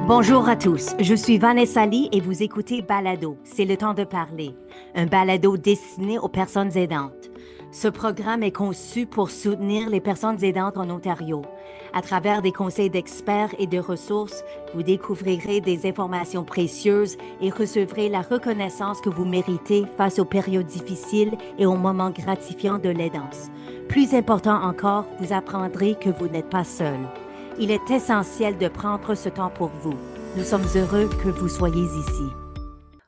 Bonjour à tous, je suis Vanessa Lee et vous écoutez Balado, c'est le temps de parler, un balado destiné aux personnes aidantes. Ce programme est conçu pour soutenir les personnes aidantes en Ontario. À travers des conseils d'experts et de ressources, vous découvrirez des informations précieuses et recevrez la reconnaissance que vous méritez face aux périodes difficiles et aux moments gratifiants de l'aidance. Plus important encore, vous apprendrez que vous n'êtes pas seul. Il est essentiel de prendre ce temps pour vous. Nous sommes heureux que vous soyez ici.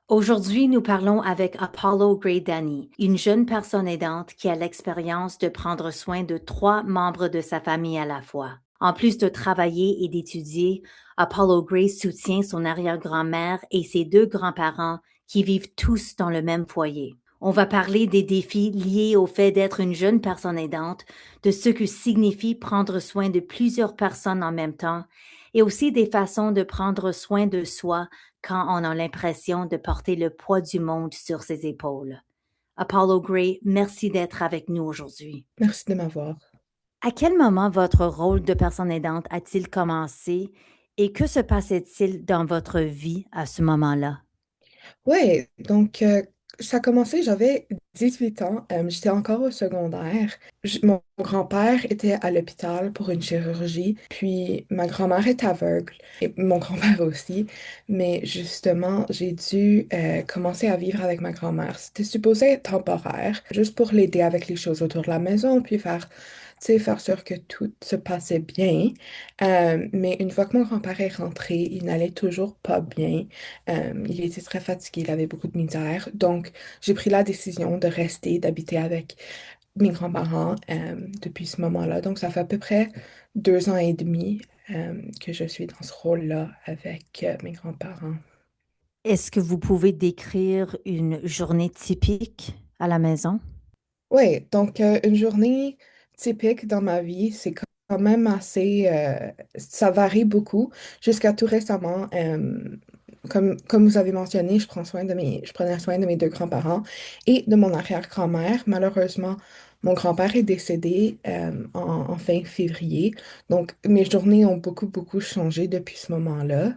Aujourd'hui, nous parlons avec Apollo Gray Danny, une jeune personne aidante qui a l'expérience de prendre soin de 3 membres de sa famille à la fois. En plus de travailler et d'étudier, Apollo Gray soutient son arrière-grand-mère et ses 2 grands-parents qui vivent tous dans le même foyer. On va parler des défis liés au fait d'être une jeune personne aidante, de ce que signifie prendre soin de plusieurs personnes en même temps, et aussi des façons de prendre soin de soi quand on a l'impression de porter le poids du monde sur ses épaules. Apollo Gray, merci d'être avec nous aujourd'hui. Merci de m'avoir. À quel moment votre rôle de personne aidante a-t-il commencé et que se passait-il dans votre vie à ce moment-là? Oui, ça a commencé, j'avais 18 ans, j'étais encore au secondaire. Mon grand-père était à l'hôpital pour une chirurgie, puis ma grand-mère est aveugle, et mon grand-père aussi, mais justement, j'ai dû commencer à vivre avec ma grand-mère. C'était supposé être temporaire, juste pour l'aider avec les choses autour de la maison, puis faire sûr que tout se passait bien. Mais une fois que mon grand-père est rentré, il n'allait toujours pas bien. Il était très fatigué, il avait beaucoup de misère. Donc, j'ai pris la décision de rester, d'habiter avec mes grands-parents depuis ce moment-là. Donc, ça fait à peu près 2 ans et demi que je suis dans ce rôle-là avec mes grands-parents. Est-ce que vous pouvez décrire une journée typique à la maison? Oui, une journée typique dans ma vie, c'est quand même ça varie beaucoup. Jusqu'à tout récemment, comme vous avez mentionné, je prenais soin de mes 2 grands-parents et de mon arrière-grand-mère. Malheureusement, mon grand-père est décédé en fin février. Donc, mes journées ont beaucoup, beaucoup changé depuis ce moment-là.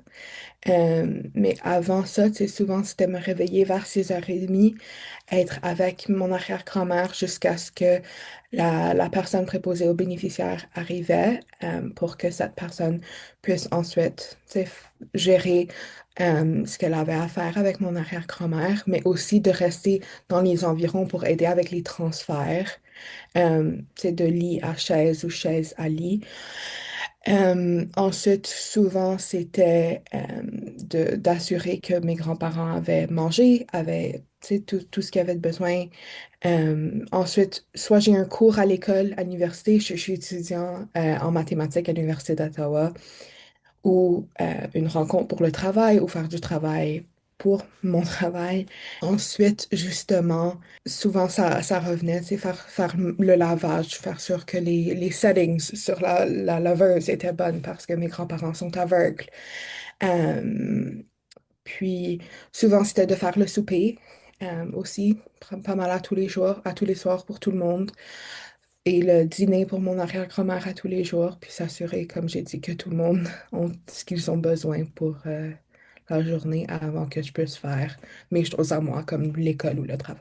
Mais avant ça, tu sais, souvent, c'était me réveiller vers 6h30, être avec mon arrière-grand-mère jusqu'à ce que la personne préposée aux bénéficiaires arrivait pour que cette personne puisse ensuite, tu sais, gérer ce qu'elle avait à faire avec mon arrière-grand-mère, mais aussi de rester dans les environs pour aider avec les transferts, tu sais, de lit à chaise ou chaise à lit. Ensuite, souvent, c'était d'assurer que mes grands-parents avaient mangé, avaient tu sais, tout ce qu'ils avaient de besoin. Ensuite, soit j'ai un cours à l'école, à l'université, je suis étudiant en mathématiques à l'Université d'Ottawa, ou une rencontre pour le travail, ou faire du travail pour mon travail. Ensuite, justement, souvent ça revenait, c'est faire le lavage, faire sûr que les settings sur la laveuse étaient bonnes parce que mes grands-parents sont aveugles. Euh, Puis, souvent, c'était de faire le souper aussi, pas mal à tous les jours, à tous les soirs pour tout le monde. Et le dîner pour mon arrière-grand-mère à tous les jours, puis s'assurer, comme j'ai dit, que tout le monde ont ce qu'ils ont besoin pour la journée avant que je puisse faire mes choses à moi, comme l'école ou le travail.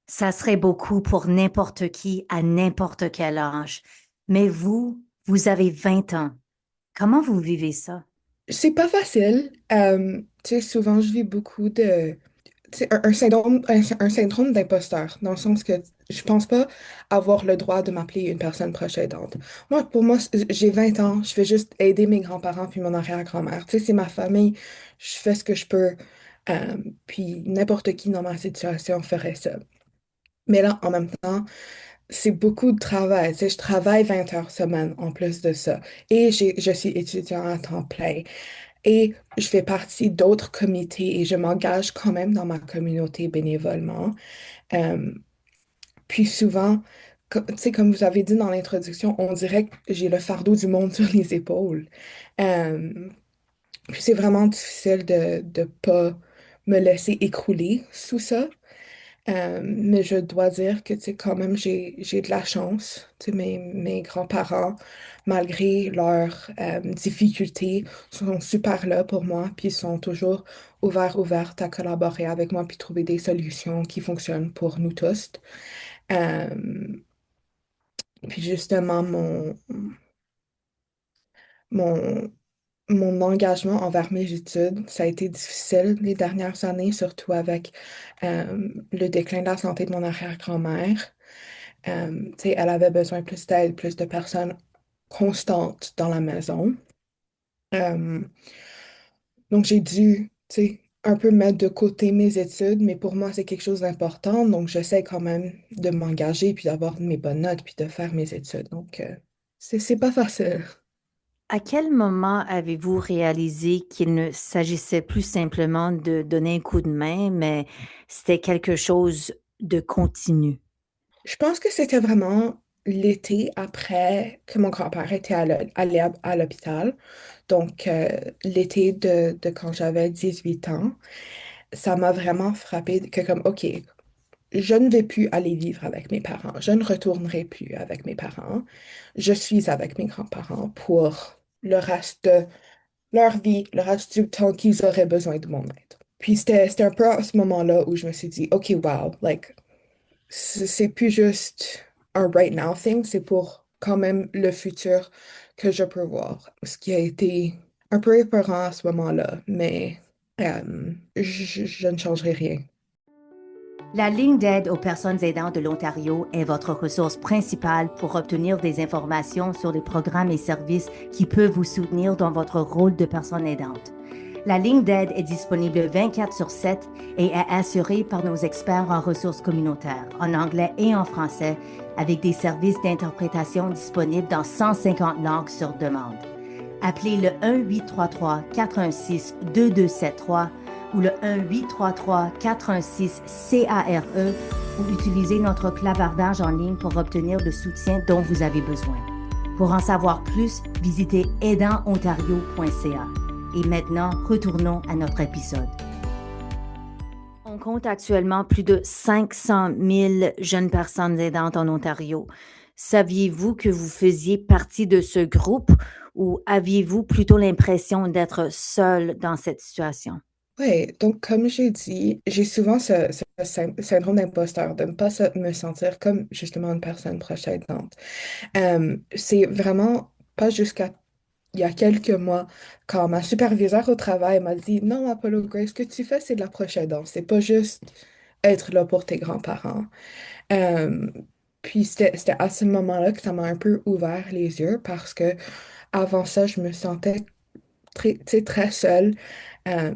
Ça serait beaucoup pour n'importe qui à n'importe quel âge. Mais vous avez 20 ans. Comment vous vivez ça? C'est pas facile. Tu sais, souvent, je vis beaucoup de c'est un syndrome d'imposteur, dans le sens que je pense pas avoir le droit de m'appeler une personne proche aidante. Pour moi, j'ai 20 ans, je fais juste aider mes grands-parents puis mon arrière-grand-mère. Tu sais, c'est ma famille, je fais ce que je peux. Euh, Puis n'importe qui dans ma situation ferait ça. Mais là, en même temps, c'est beaucoup de travail. Tu sais, je travaille 20 heures semaine en plus de ça. Et je suis étudiant à temps plein. Et je fais partie d'autres comités et je m'engage quand même dans ma communauté bénévolement. Euh, Puis souvent, tu sais, comme vous avez dit dans l'introduction, on dirait que j'ai le fardeau du monde sur les épaules. Euh, Puis c'est vraiment difficile de ne pas me laisser écrouler sous ça. Mais je dois dire que, tu sais, quand même, j'ai de la chance. Tu sais, mes grands-parents, malgré leurs difficultés, sont super là pour moi, puis ils sont toujours ouverts à collaborer avec moi, puis trouver des solutions qui fonctionnent pour nous tous. Euh, Puis justement, mon, mon engagement envers mes études, ça a été difficile les dernières années, surtout avec le déclin de la santé de mon arrière-grand-mère. Tu sais, elle avait besoin plus d'aide, plus de personnes constantes dans la maison. Euh, donc j'ai dû, tu sais, un peu mettre de côté mes études, mais pour moi, c'est quelque chose d'important. Donc j'essaie quand même de m'engager, puis d'avoir mes bonnes notes, puis de faire mes études. Donc c'est pas facile. À quel moment avez-vous réalisé qu'il ne s'agissait plus simplement de donner un coup de main, mais c'était quelque chose de continu? Je pense que c'était vraiment l'été après que mon grand-père était allé à l'hôpital. Donc, l'été de quand j'avais 18 ans, ça m'a vraiment frappé que comme, OK, je ne vais plus aller vivre avec mes parents. Je ne retournerai plus avec mes parents. Je suis avec mes grands-parents pour le reste de leur vie, le reste du temps qu'ils auraient besoin de mon aide. Puis c'était un peu à ce moment-là où je me suis dit, OK, wow, like, c'est plus juste un right now thing, c'est pour quand même le futur que je peux voir. Ce qui a été un peu épeurant à ce moment-là, mais je ne changerai rien. La ligne d'aide aux personnes aidantes de l'Ontario est votre ressource principale pour obtenir des informations sur les programmes et services qui peuvent vous soutenir dans votre rôle de personne aidante. La ligne d'aide est disponible 24 sur 7 et est assurée par nos experts en ressources communautaires, en anglais et en français, avec des services d'interprétation disponibles dans 150 langues sur demande. Appelez le 1-833-416-2273 ou le 1-833-416-CARE ou utilisez notre clavardage en ligne pour obtenir le soutien dont vous avez besoin. Pour en savoir plus, visitez aidantontario.ca. Et maintenant, retournons à notre épisode. On compte actuellement plus de 500 000 jeunes personnes aidantes en Ontario. Saviez-vous que vous faisiez partie de ce groupe ou aviez-vous plutôt l'impression d'être seul dans cette situation? Oui, donc comme j'ai dit, j'ai souvent ce syndrome d'imposteur, de ne pas me sentir comme justement une personne proche aidante. C'est vraiment pas jusqu'à il y a quelques mois, quand ma superviseure au travail m'a dit, non, Apollo Grace, ce que tu fais, c'est de la proche aidance. C'est pas juste être là pour tes grands-parents. Euh, Puis c'était à ce moment-là que ça m'a un peu ouvert les yeux parce que avant ça, je me sentais très, tu sais, très seule. Euh,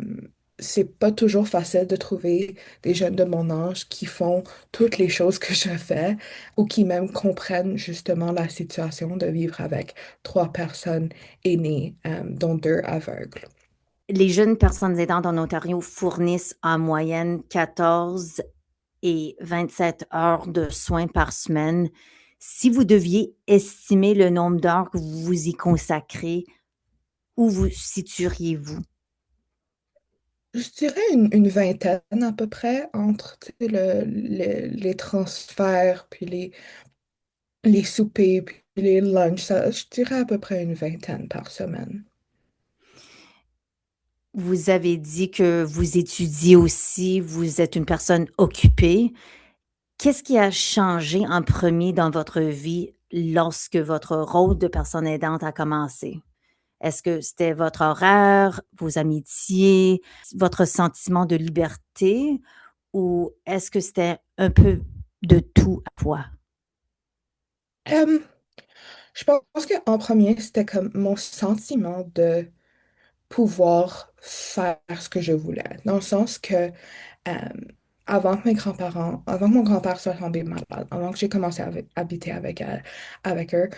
c'est pas toujours facile de trouver des jeunes de mon âge qui font toutes les choses que je fais ou qui même comprennent justement la situation de vivre avec trois personnes aînées, dont deux aveugles. Les jeunes personnes aidantes en Ontario fournissent en moyenne 14 et 27 heures de soins par semaine. Si vous deviez estimer le nombre d'heures que vous y consacrez, où vous situeriez-vous? Je dirais une vingtaine à peu près entre tu sais, les transferts, puis les soupers, puis les lunchs. Je dirais à peu près une vingtaine par semaine. Vous avez dit que vous étudiez aussi, vous êtes une personne occupée. Qu'est-ce qui a changé en premier dans votre vie lorsque votre rôle de personne aidante a commencé? Est-ce que c'était votre horaire, vos amitiés, votre sentiment de liberté ou est-ce que c'était un peu de tout à fois? Euh, je pense qu'en premier, c'était comme mon sentiment de pouvoir faire ce que je voulais. Dans le sens que euh, avant que mon grand-père soit tombé malade, avant que j'ai commencé à habiter avec eux,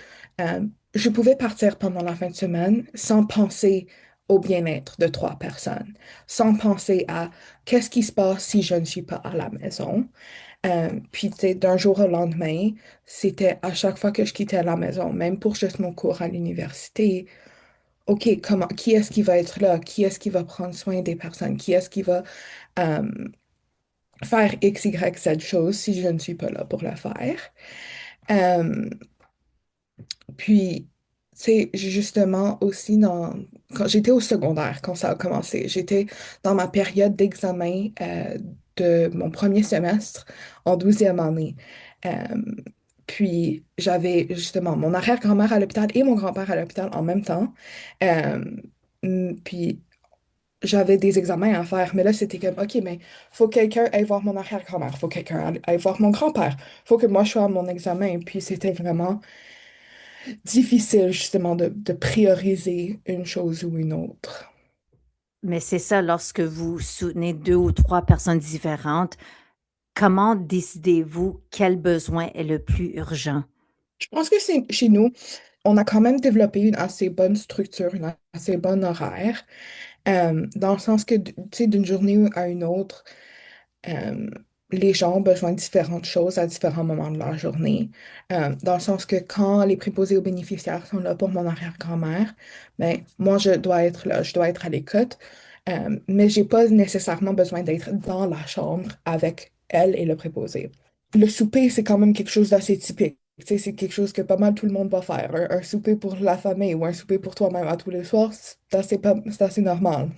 euh, je pouvais partir pendant la fin de semaine sans penser au bien-être de trois personnes, sans penser à qu'est-ce qui se passe si je ne suis pas à la maison. Puis, tu sais, d'un jour au lendemain, c'était à chaque fois que je quittais la maison, même pour juste mon cours à l'université. OK, qui est-ce qui va être là? Qui est-ce qui va prendre soin des personnes? Qui est-ce qui va euh, faire X, Y, Z chose si je ne suis pas là pour le faire. Euh, Puis, tu sais, j'ai justement aussi quand j'étais au secondaire, quand ça a commencé, j'étais dans ma période d'examen de mon premier semestre en 12e année. Euh, Puis, j'avais justement mon arrière-grand-mère à l'hôpital et mon grand-père à l'hôpital en même temps. Euh, puis, j'avais des examens à faire, mais là, c'était comme, OK, mais faut que quelqu'un aille voir mon arrière-grand-mère, faut que quelqu'un aille voir mon grand-père, faut que moi je sois à mon examen. Puis, c'était vraiment difficile justement de prioriser une chose ou une autre. Mais c'est ça, lorsque vous soutenez deux ou trois personnes différentes, comment décidez-vous quel besoin est le plus urgent? Je pense que c'est chez nous, on a quand même développé une assez bonne structure, une assez bonne horaire, dans le sens que, tu sais, d'une journée à une autre, euh, les gens ont besoin de différentes choses à différents moments de leur journée. Dans le sens que quand les préposés aux bénéficiaires sont là pour mon arrière-grand-mère, ben, moi, je dois être là, je dois être à l'écoute, mais j'ai pas nécessairement besoin d'être dans la chambre avec elle et le préposé. Le souper, c'est quand même quelque chose d'assez typique. Tu sais, c'est quelque chose que pas mal tout le monde va faire. Un souper pour la famille ou un souper pour toi-même à tous les soirs, c'est assez normal.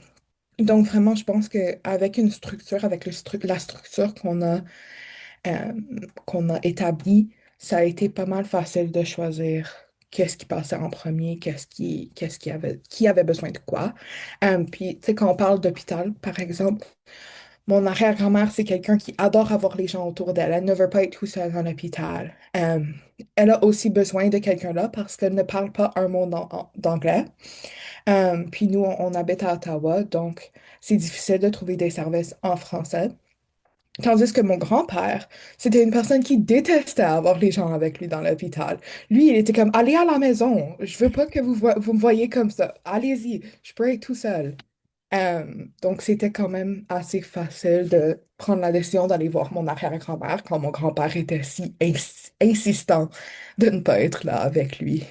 Donc vraiment, je pense qu'avec une structure, avec la structure euh, qu'on a établie, ça a été pas mal facile de choisir qu'est-ce qui passait en premier, qui avait besoin de quoi. Puis, tu sais, quand on parle d'hôpital, par exemple, mon arrière-grand-mère, c'est quelqu'un qui adore avoir les gens autour d'elle. Elle ne veut pas être tout seule dans l'hôpital. Elle a aussi besoin de quelqu'un là parce qu'elle ne parle pas un mot d'anglais. Puis nous, on habite à Ottawa, donc c'est difficile de trouver des services en français. Tandis que mon grand-père, c'était une personne qui détestait avoir les gens avec lui dans l'hôpital. Lui, il était comme, allez à la maison, je veux pas que vous me voyez comme ça. Allez-y, je peux être tout seul. Donc, c'était quand même assez facile de prendre la décision d'aller voir mon arrière-grand-mère quand mon grand-père était si insistant de ne pas être là avec lui.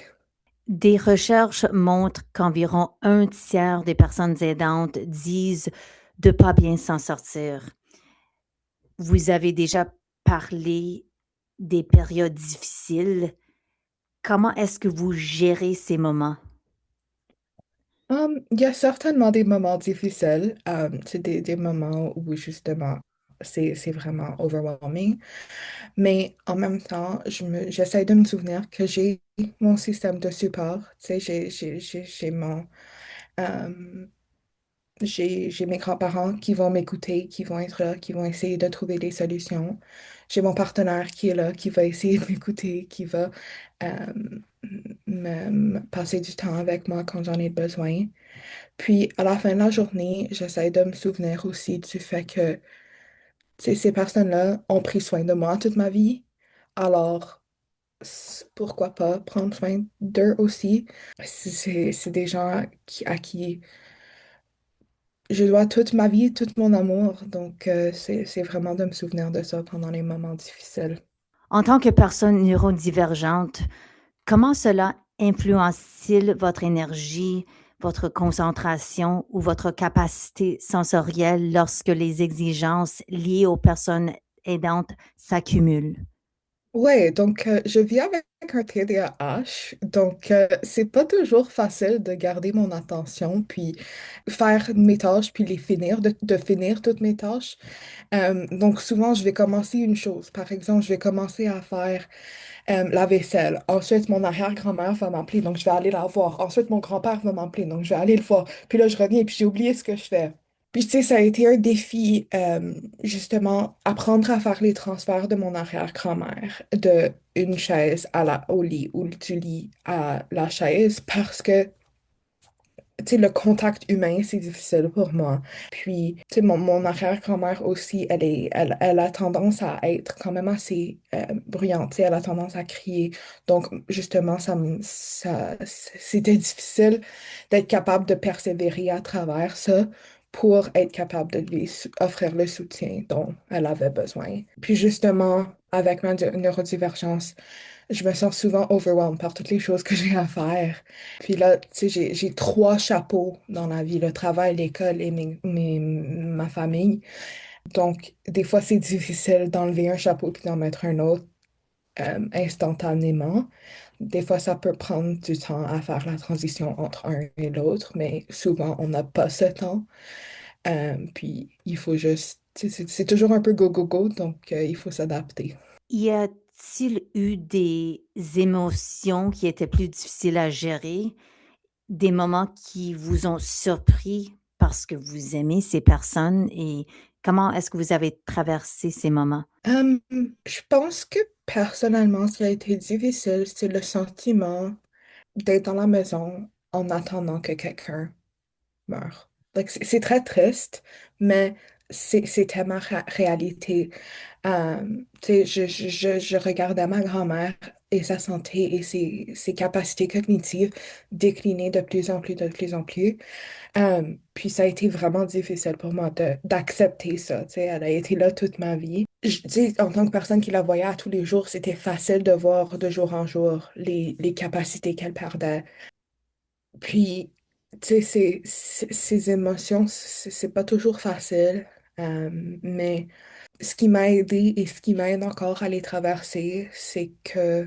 Des recherches montrent qu'environ un tiers des personnes aidantes disent de pas bien s'en sortir. Vous avez déjà parlé des périodes difficiles. Comment est-ce que vous gérez ces moments? Il y a certainement des moments difficiles. C'est des moments où justement c'est vraiment overwhelming. Mais en même temps, j'essaie de me souvenir que j'ai mon système de support. Tu sais, j'ai euh, j'ai mes grands-parents qui vont m'écouter, qui vont être là, qui vont essayer de trouver des solutions. J'ai mon partenaire qui est là, qui va essayer de m'écouter, qui va euh, me passer du temps avec moi quand j'en ai besoin. Puis, à la fin de la journée, j'essaie de me souvenir aussi du fait que, tu sais, ces personnes-là ont pris soin de moi toute ma vie. Alors, pourquoi pas prendre soin d'eux aussi? C'est des gens à qui je dois toute ma vie, tout mon amour. Donc, c'est vraiment de me souvenir de ça pendant les moments difficiles. En tant que personne neurodivergente, comment cela influence-t-il votre énergie, votre concentration ou votre capacité sensorielle lorsque les exigences liées aux personnes aidantes s'accumulent? Ouais, donc je vis avec un TDAH, donc c'est pas toujours facile de garder mon attention, puis faire mes tâches, puis les finir, de finir toutes mes tâches. Donc souvent, je vais commencer une chose. Par exemple, je vais commencer à faire la vaisselle. Ensuite, mon arrière-grand-mère va m'appeler, donc je vais aller la voir. Ensuite, mon grand-père va m'appeler, donc je vais aller le voir. Puis là, je reviens, puis j'ai oublié ce que je fais. Puis, tu sais, ça a été un défi, justement, apprendre à faire les transferts de mon arrière-grand-mère de une chaise au lit ou du lit à la chaise parce que tu sais, le contact humain, c'est difficile pour moi. Puis, tu sais, mon arrière-grand-mère aussi, elle a tendance à être quand même assez bruyante. Tu sais, elle a tendance à crier. Donc, justement, c'était difficile d'être capable de persévérer à travers ça pour être capable de lui offrir le soutien dont elle avait besoin. Puis, justement, avec ma neurodivergence, je me sens souvent overwhelmed par toutes les choses que j'ai à faire. Puis là, tu sais, j'ai trois chapeaux dans la vie, le travail, l'école et ma famille. Donc, des fois, c'est difficile d'enlever un chapeau puis d'en mettre un autre instantanément. Des fois, ça peut prendre du temps à faire la transition entre un et l'autre, mais souvent, on n'a pas ce temps. Puis, il faut juste... c'est toujours un peu go, go, go, donc il faut s'adapter. Y a-t-il eu des émotions qui étaient plus difficiles à gérer, des moments qui vous ont surpris parce que vous aimez ces personnes et comment est-ce que vous avez traversé ces moments? Euh, je pense que personnellement, ce qui a été difficile, c'est le sentiment d'être dans la maison en attendant que quelqu'un meure. Like, c'est très triste, mais c'est tellement réalité. Tu sais, je regardais ma grand-mère et sa santé et ses capacités cognitives décliner de plus en plus, de plus en plus. Puis ça a été vraiment difficile pour moi d'accepter ça. Tu sais, elle a été là toute ma vie. Tu sais, en tant que personne qui la voyait à tous les jours, c'était facile de voir de jour en jour les capacités qu'elle perdait. Puis, tu sais, ces émotions, c'est pas toujours facile. Mais ce qui m'a aidé et ce qui m'aide encore à les traverser, c'est que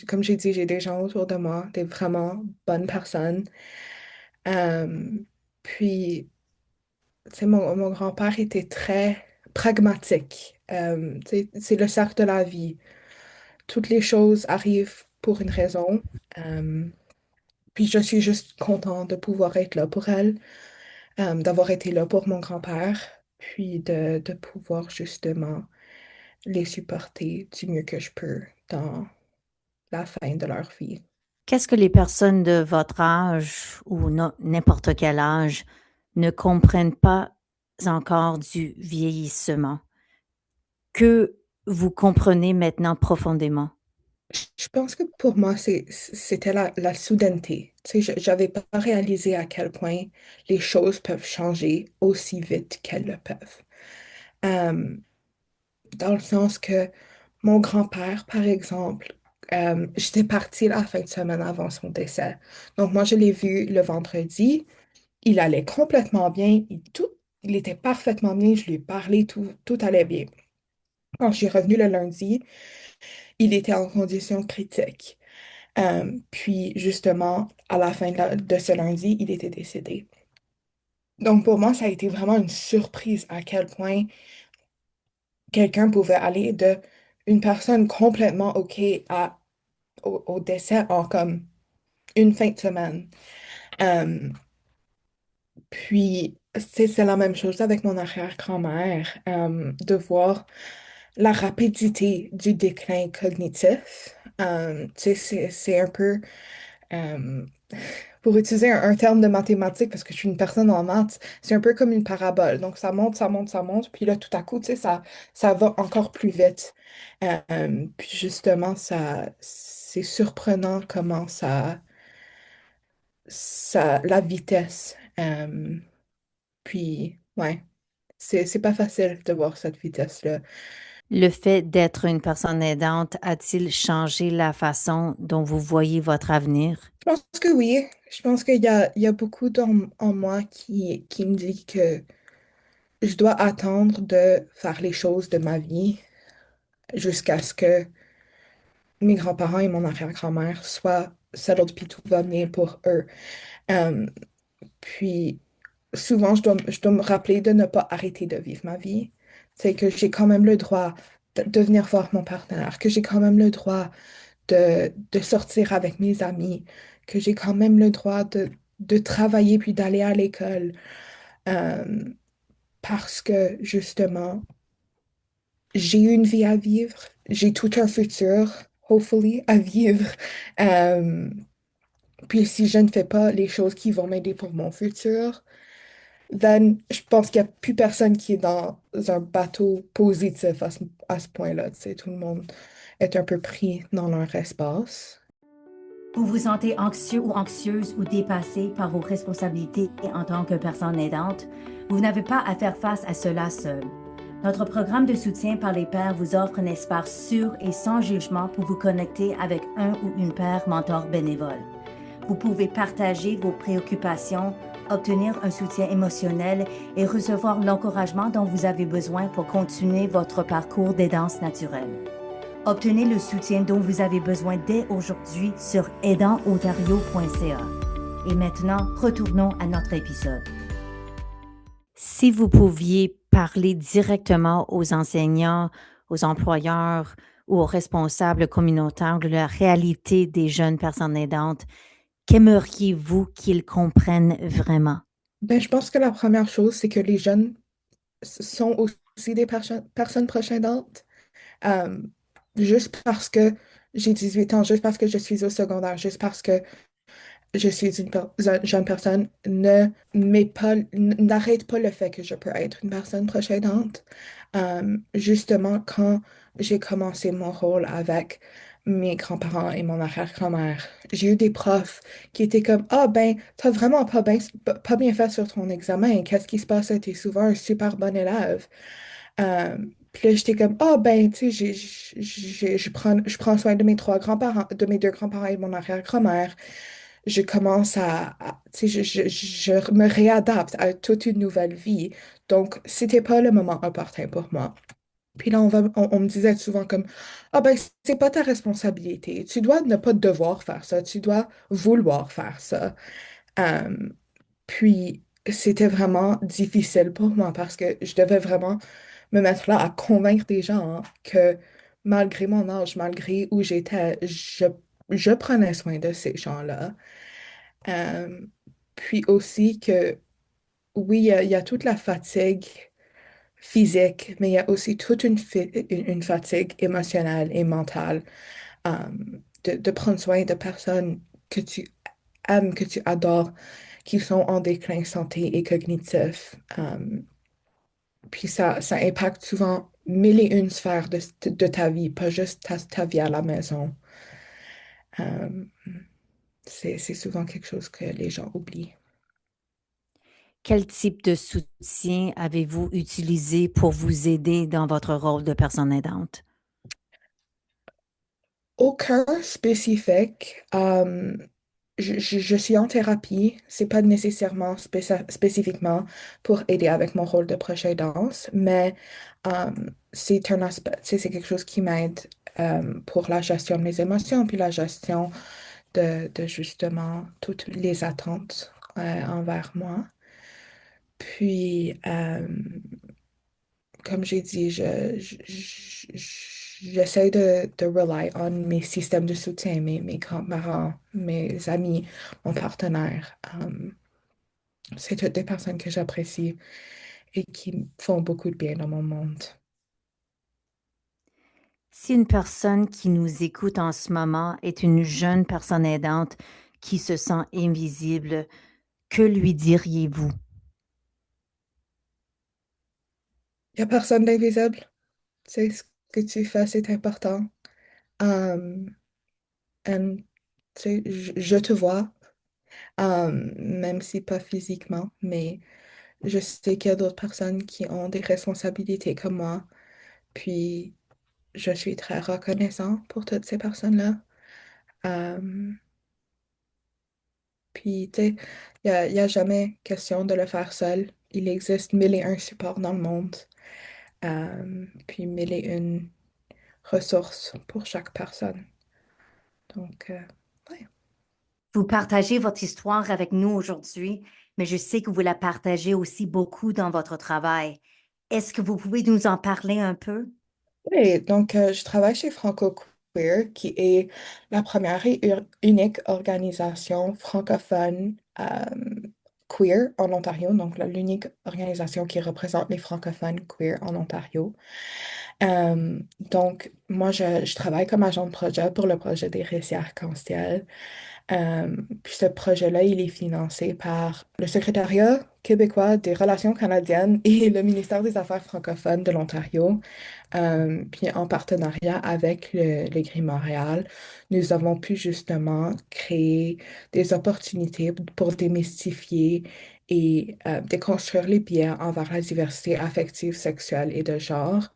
comme j'ai dit, j'ai des gens autour de moi, des vraiment bonnes personnes. Euh, puis, tu sais, mon grand-père était très pragmatique. Tu sais, c'est le cercle de la vie. Toutes les choses arrivent pour une raison. Euh, Puis je suis juste contente de pouvoir être là pour elle, d'avoir été là pour mon grand-père, puis de pouvoir justement les supporter du mieux que je peux dans la fin de leur vie. Qu'est-ce que les personnes de votre âge ou n'importe quel âge ne comprennent pas encore du vieillissement que vous comprenez maintenant profondément? Je pense que pour moi, c'était la soudaineté. Tu sais, j'avais pas réalisé à quel point les choses peuvent changer aussi vite qu'elles le peuvent. Euh, Dans le sens que mon grand-père, par exemple, j'étais partie la fin de semaine avant son décès. Donc moi, je l'ai vu le vendredi. Il allait complètement bien. Il était parfaitement bien. Je lui ai parlé, tout allait bien. Quand je suis revenue le lundi, il était en condition critique. Puis justement, à la fin de ce lundi, il était décédé. Donc pour moi, ça a été vraiment une surprise à quel point quelqu'un pouvait aller de une personne complètement OK au décès en comme une fin de semaine. Euh, Puis c'est la même chose avec mon arrière-grand-mère, de voir la rapidité du déclin cognitif. Tu sais, c'est un peu, euh, pour utiliser un terme de mathématiques, parce que je suis une personne en maths, c'est un peu comme une parabole. Donc, ça monte, ça monte, ça monte, puis là, tout à coup, tu sais, ça va encore plus vite. Puis justement, c'est surprenant comment la vitesse. Puis, ouais, c'est pas facile de voir cette vitesse-là. Le fait d'être une personne aidante a-t-il changé la façon dont vous voyez votre avenir? Je pense que oui. Je pense qu'il y a beaucoup en moi qui me dit que je dois attendre de faire les choses de ma vie jusqu'à ce que mes grands-parents et mon arrière-grand-mère soient settled puis tout va bien pour eux. Euh, Puis souvent, je dois me rappeler de ne pas arrêter de vivre ma vie. C'est que j'ai quand même le droit de venir voir mon partenaire, que j'ai quand même le droit de sortir avec mes amis, que j'ai quand même le droit de travailler puis d'aller à l'école. Euh, Parce que justement, j'ai une vie à vivre, j'ai tout un futur, hopefully, à vivre. Euh, Puis si je ne fais pas les choses qui vont m'aider pour mon futur, then je pense qu'il n'y a plus personne qui est dans un bateau positif à ce point-là. Tu sais, tout le monde est un peu pris dans leur espace. Vous vous sentez anxieux ou anxieuse ou dépassé par vos responsabilités en tant que personne aidante, vous n'avez pas à faire face à cela seul. Notre programme de soutien par les pairs vous offre un espace sûr et sans jugement pour vous connecter avec un ou une paire mentor bénévole. Vous pouvez partager vos préoccupations, obtenir un soutien émotionnel et recevoir l'encouragement dont vous avez besoin pour continuer votre parcours d'aidance naturelle. Obtenez le soutien dont vous avez besoin dès aujourd'hui sur aidantontario.ca. Et maintenant, retournons à notre épisode. Si vous pouviez parler directement aux enseignants, aux employeurs ou aux responsables communautaires de la réalité des jeunes personnes aidantes, qu'aimeriez-vous qu'ils comprennent vraiment? Ben, je pense que la première chose, c'est que les jeunes sont aussi des personnes proches aidantes. Euh, Juste parce que j'ai 18 ans, juste parce que je suis au secondaire, juste parce que je suis une jeune personne, n'arrête pas le fait que je peux être une personne proche aidante. Justement, quand j'ai commencé mon rôle avec mes grands-parents et mon arrière-grand-mère, j'ai eu des profs qui étaient comme, ah ben, t'as vraiment pas bien fait sur ton examen. Qu'est-ce qui se passe? T'es souvent un super bon élève. Euh, Puis là, j'étais comme, oh, ben, tu sais, je prends soin de mes trois grands-parents, de mes deux grands-parents et de mon arrière-grand-mère. Je commence tu sais, je me réadapte à toute une nouvelle vie. Donc, c'était pas le moment opportun pour moi. Puis là, on me disait souvent comme, ah, ben, c'est pas ta responsabilité. Tu dois ne pas devoir faire ça. Tu dois vouloir faire ça. Euh, Puis, c'était vraiment difficile pour moi parce que je devais vraiment me mettre là à convaincre des gens que malgré mon âge, malgré où j'étais, je prenais soin de ces gens-là. Euh, Puis aussi que, oui, il y a toute la fatigue physique, mais il y a aussi toute une fatigue émotionnelle et mentale euh, de prendre soin de personnes que tu aimes, que tu adores, qui sont en déclin santé et cognitif. Puis ça impacte souvent mille et une sphères de ta vie, pas juste ta vie à la maison. Euh, c'est souvent quelque chose que les gens oublient. Quel type de soutien avez-vous utilisé pour vous aider dans votre rôle de personne aidante? Aucun spécifique. Je suis en thérapie. C'est pas nécessairement spécifiquement pour aider avec mon rôle de proche aidance, mais euh, c'est un aspect, tu sais, c'est quelque chose qui m'aide pour la gestion de mes émotions, puis la gestion de justement toutes les attentes envers moi. Puis, comme j'ai dit, j'essaie de rely on mes systèmes de soutien, mes grands-parents, mes amis, mon partenaire. C'est toutes des personnes que j'apprécie et qui font beaucoup de bien dans mon monde. Si une personne qui nous écoute en ce moment est une jeune personne aidante qui se sent invisible, que lui diriez-vous? Il n'y a personne d'invisible. Tu sais, ce que tu fais, c'est important. Um, and, tu sais, je te vois, même si pas physiquement, mais je sais qu'il y a d'autres personnes qui ont des responsabilités comme moi. Puis, je suis très reconnaissant pour toutes ces personnes-là. Euh, Puis, tu sais, il y a jamais question de le faire seul. Il existe mille et un supports dans le monde. Puis, mille et une ressources pour chaque personne. Donc, ouais. Vous partagez votre histoire avec nous aujourd'hui, mais je sais que vous la partagez aussi beaucoup dans votre travail. Est-ce que vous pouvez nous en parler un peu? Oui, donc je travaille chez Franco Queer, qui est la première et unique organisation francophone queer en Ontario, donc l'unique organisation qui représente les francophones queer en Ontario. Donc, moi, je travaille comme agent de projet pour le projet des récits arc-en-ciel. Puis ce projet-là, il est financé par le Secrétariat québécois des Relations canadiennes et le ministère des Affaires francophones de l'Ontario. Puis en partenariat avec le Gris Montréal, nous avons pu justement créer des opportunités pour démystifier et déconstruire les biais envers la diversité affective, sexuelle et de genre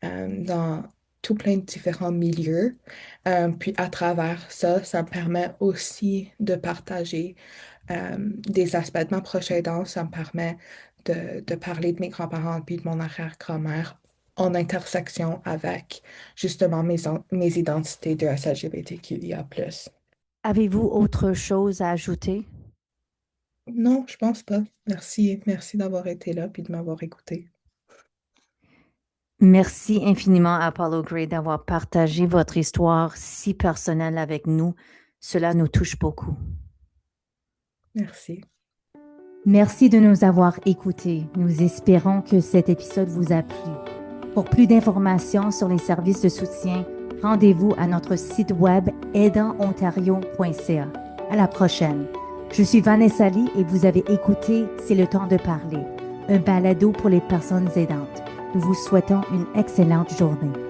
dans tout plein de différents milieux. Puis à travers ça, ça me permet aussi de partager des aspects de ma proche aidance. Ça me permet de parler de mes grands-parents puis de mon arrière-grand-mère en intersection avec justement mes identités de SLGBTQIA+. Avez-vous autre chose à ajouter? Non, je pense pas. Merci, merci d'avoir été là puis de m'avoir écouté. Merci infiniment à Apollo Gray d'avoir partagé votre histoire si personnelle avec nous. Cela nous touche beaucoup. Merci. Merci de nous avoir écoutés. Nous espérons que cet épisode vous a plu. Pour plus d'informations sur les services de soutien, rendez-vous à notre site web aidantontario.ca. À la prochaine. Je suis Vanessa Lee et vous avez écouté C'est le temps de parler, un balado pour les personnes aidantes. Nous vous souhaitons une excellente journée.